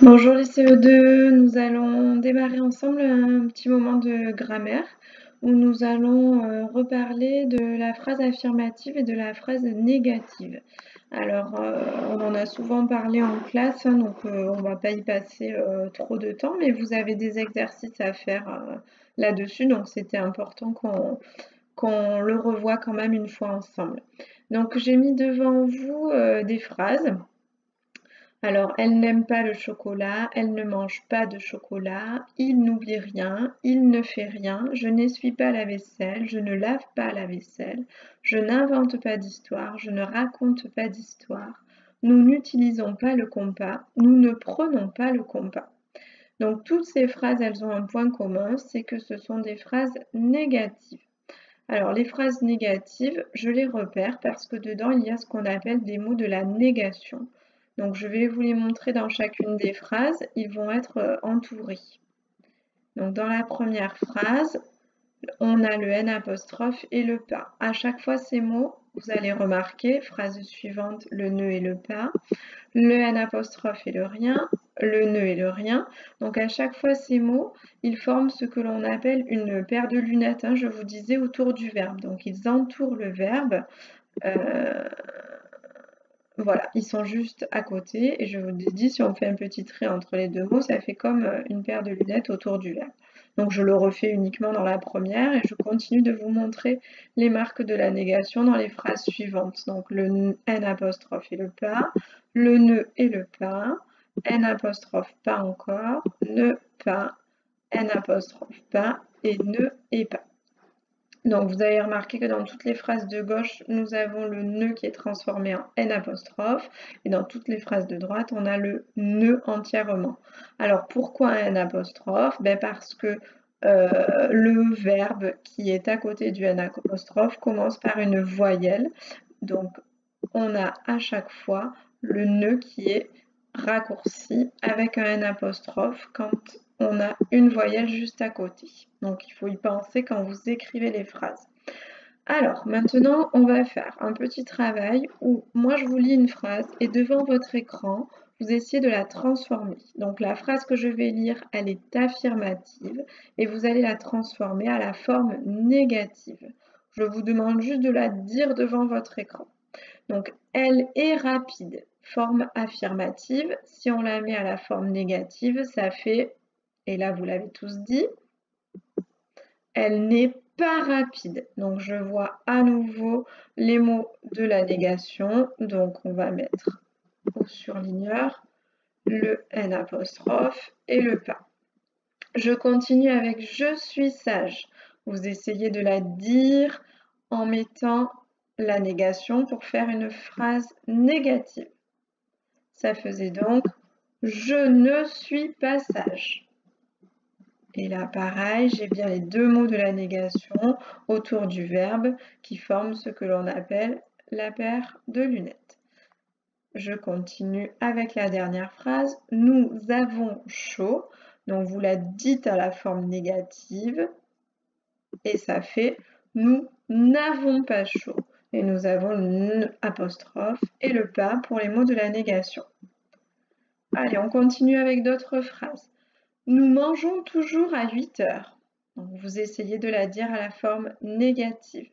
Bonjour les CE2, nous allons démarrer ensemble un petit moment de grammaire où nous allons reparler de la phrase affirmative et de la phrase négative. Alors, on en a souvent parlé en classe, hein, donc on ne va pas y passer trop de temps, mais vous avez des exercices à faire là-dessus, donc c'était important qu'on le revoie quand même une fois ensemble. Donc j'ai mis devant vous des phrases. Alors, elle n'aime pas le chocolat, elle ne mange pas de chocolat, il n'oublie rien, il ne fait rien, je n'essuie pas la vaisselle, je ne lave pas la vaisselle, je n'invente pas d'histoire, je ne raconte pas d'histoire, nous n'utilisons pas le compas, nous ne prenons pas le compas. Donc, toutes ces phrases, elles ont un point commun, c'est que ce sont des phrases négatives. Alors, les phrases négatives, je les repère parce que dedans, il y a ce qu'on appelle des mots de la négation. Donc, je vais vous les montrer dans chacune des phrases. Ils vont être entourés. Donc, dans la première phrase, on a le N apostrophe et le pas. À chaque fois, ces mots, vous allez remarquer, phrase suivante, le ne et le pas, le N apostrophe et le rien, le ne et le rien. Donc à chaque fois, ces mots, ils forment ce que l'on appelle une paire de lunettes, hein, je vous disais, autour du verbe. Donc ils entourent le verbe. Voilà, ils sont juste à côté. Et je vous dis, si on fait un petit trait entre les deux mots, ça fait comme une paire de lunettes autour du verbe. Donc je le refais uniquement dans la première et je continue de vous montrer les marques de la négation dans les phrases suivantes. Donc le N apostrophe et le pas, le ne et le pas, N apostrophe pas encore, ne pas, N apostrophe pas et ne et pas. Donc vous avez remarqué que dans toutes les phrases de gauche, nous avons le ne qui est transformé en N apostrophe. Et dans toutes les phrases de droite, on a le ne entièrement. Alors pourquoi un N apostrophe? Parce que le verbe qui est à côté du N apostrophe commence par une voyelle. Donc on a à chaque fois le ne qui est raccourci avec un N apostrophe quand on a une voyelle juste à côté. Donc il faut y penser quand vous écrivez les phrases. Alors maintenant, on va faire un petit travail où moi je vous lis une phrase et devant votre écran, vous essayez de la transformer. Donc la phrase que je vais lire, elle est affirmative et vous allez la transformer à la forme négative. Je vous demande juste de la dire devant votre écran. Donc, elle est rapide, forme affirmative. Si on la met à la forme négative, ça fait, et là vous l'avez tous dit, elle n'est pas rapide. Donc, je vois à nouveau les mots de la négation. Donc, on va mettre au surligneur le N apostrophe et le pas. Je continue avec je suis sage. Vous essayez de la dire en mettant la négation pour faire une phrase négative. Ça faisait donc je ne suis pas sage. Et là, pareil, j'ai bien les deux mots de la négation autour du verbe qui forment ce que l'on appelle la paire de lunettes. Je continue avec la dernière phrase. Nous avons chaud. Donc, vous la dites à la forme négative. Et ça fait nous n'avons pas chaud. Et nous avons le n apostrophe et le pas pour les mots de la négation. Allez, on continue avec d'autres phrases. Nous mangeons toujours à 8 heures. Donc, vous essayez de la dire à la forme négative.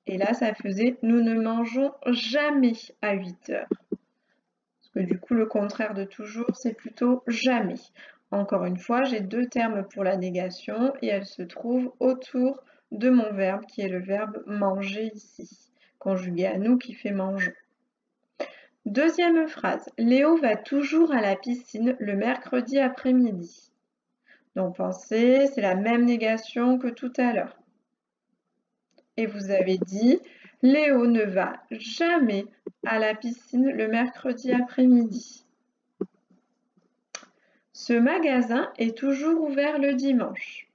Et là, ça faisait nous ne mangeons jamais à 8 heures. Parce que du coup, le contraire de toujours, c'est plutôt jamais. Encore une fois, j'ai deux termes pour la négation et elles se trouvent autour de mon verbe qui est le verbe manger ici, conjugué à nous qui fait mangeons. Deuxième phrase, Léo va toujours à la piscine le mercredi après-midi. Donc pensez, c'est la même négation que tout à l'heure. Et vous avez dit, Léo ne va jamais à la piscine le mercredi après-midi. Ce magasin est toujours ouvert le dimanche.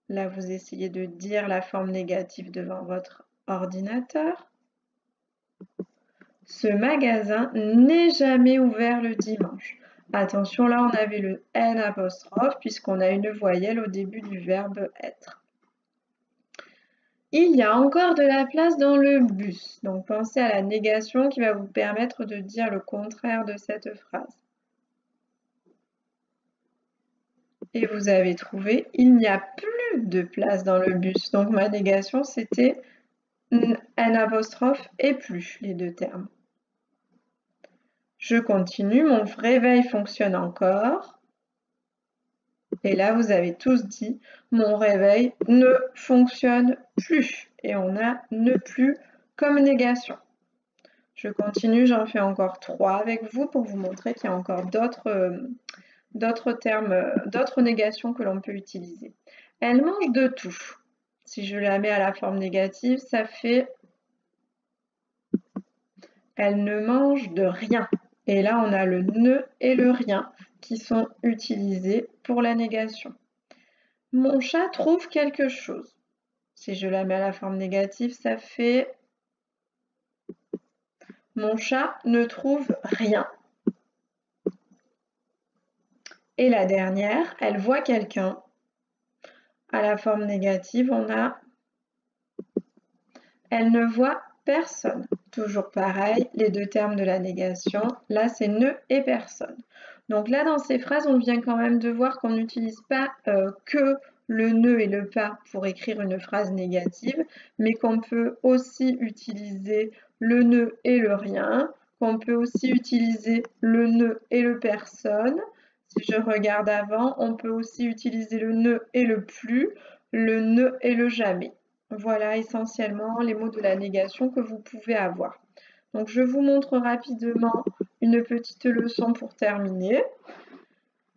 Là, vous essayez de dire la forme négative devant votre ordinateur. Ce magasin n'est jamais ouvert le dimanche. Attention, là, on avait le N apostrophe puisqu'on a une voyelle au début du verbe être. Il y a encore de la place dans le bus. Donc pensez à la négation qui va vous permettre de dire le contraire de cette phrase. Et vous avez trouvé, il n'y a plus de place dans le bus. Donc ma négation, c'était un apostrophe et plus, les deux termes. Je continue, mon réveil fonctionne encore. Et là, vous avez tous dit, mon réveil ne fonctionne plus. Et on a ne plus comme négation. Je continue, j'en fais encore 3 avec vous pour vous montrer qu'il y a encore d'autres termes, d'autres négations que l'on peut utiliser. Elle mange de tout. Si je la mets à la forme négative, ça fait elle ne mange de rien. Et là, on a le ne et le rien qui sont utilisés pour la négation. Mon chat trouve quelque chose. Si je la mets à la forme négative, ça fait mon chat ne trouve rien. Et la dernière, elle voit quelqu'un. À la forme négative, on a elle ne voit personne. Toujours pareil, les deux termes de la négation. Là, c'est ne et personne. Donc là, dans ces phrases, on vient quand même de voir qu'on n'utilise pas que le ne et le pas pour écrire une phrase négative, mais qu'on peut aussi utiliser le ne et le rien, qu'on peut aussi utiliser le ne et le personne. Si je regarde avant, on peut aussi utiliser le ne et le plus, le ne et le jamais. Voilà essentiellement les mots de la négation que vous pouvez avoir. Donc je vous montre rapidement une petite leçon pour terminer.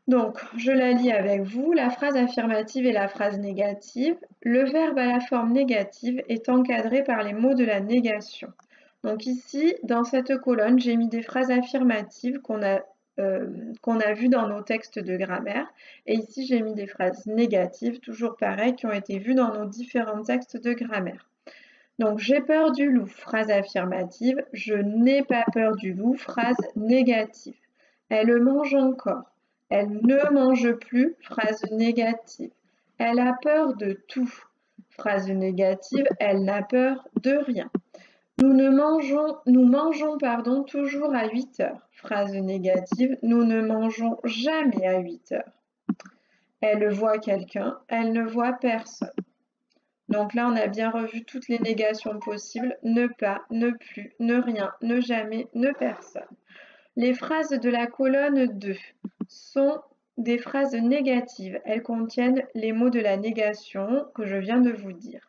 Donc je la lis avec vous, la phrase affirmative et la phrase négative. Le verbe à la forme négative est encadré par les mots de la négation. Donc ici, dans cette colonne, j'ai mis des phrases affirmatives qu'on a vues dans nos textes de grammaire. Et ici, j'ai mis des phrases négatives, toujours pareil, qui ont été vues dans nos différents textes de grammaire. Donc, j'ai peur du loup, phrase affirmative. Je n'ai pas peur du loup, phrase négative. Elle mange encore. Elle ne mange plus, phrase négative. Elle a peur de tout, phrase négative. Elle n'a peur de rien. Nous mangeons toujours à 8 heures. Phrase négative, nous ne mangeons jamais à 8 heures. Elle voit quelqu'un, elle ne voit personne. Donc là, on a bien revu toutes les négations possibles. Ne pas, ne plus, ne rien, ne jamais, ne personne. Les phrases de la colonne 2 sont des phrases négatives. Elles contiennent les mots de la négation que je viens de vous dire.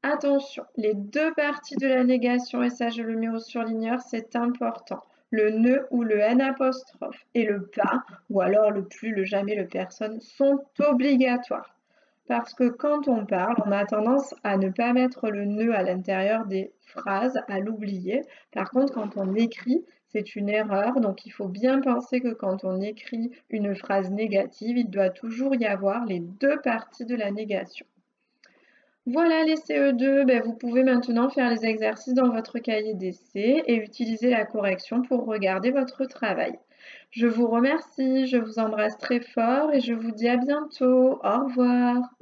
Attention, les deux parties de la négation, et ça je le mets au surligneur, c'est important. Le ne ou le n apostrophe et le pas, ou alors le plus, le jamais, le personne, sont obligatoires. Parce que quand on parle, on a tendance à ne pas mettre le ne à l'intérieur des phrases, à l'oublier. Par contre, quand on écrit, c'est une erreur. Donc, il faut bien penser que quand on écrit une phrase négative, il doit toujours y avoir les deux parties de la négation. Voilà les CE2, vous pouvez maintenant faire les exercices dans votre cahier d'essai et utiliser la correction pour regarder votre travail. Je vous remercie, je vous embrasse très fort et je vous dis à bientôt. Au revoir.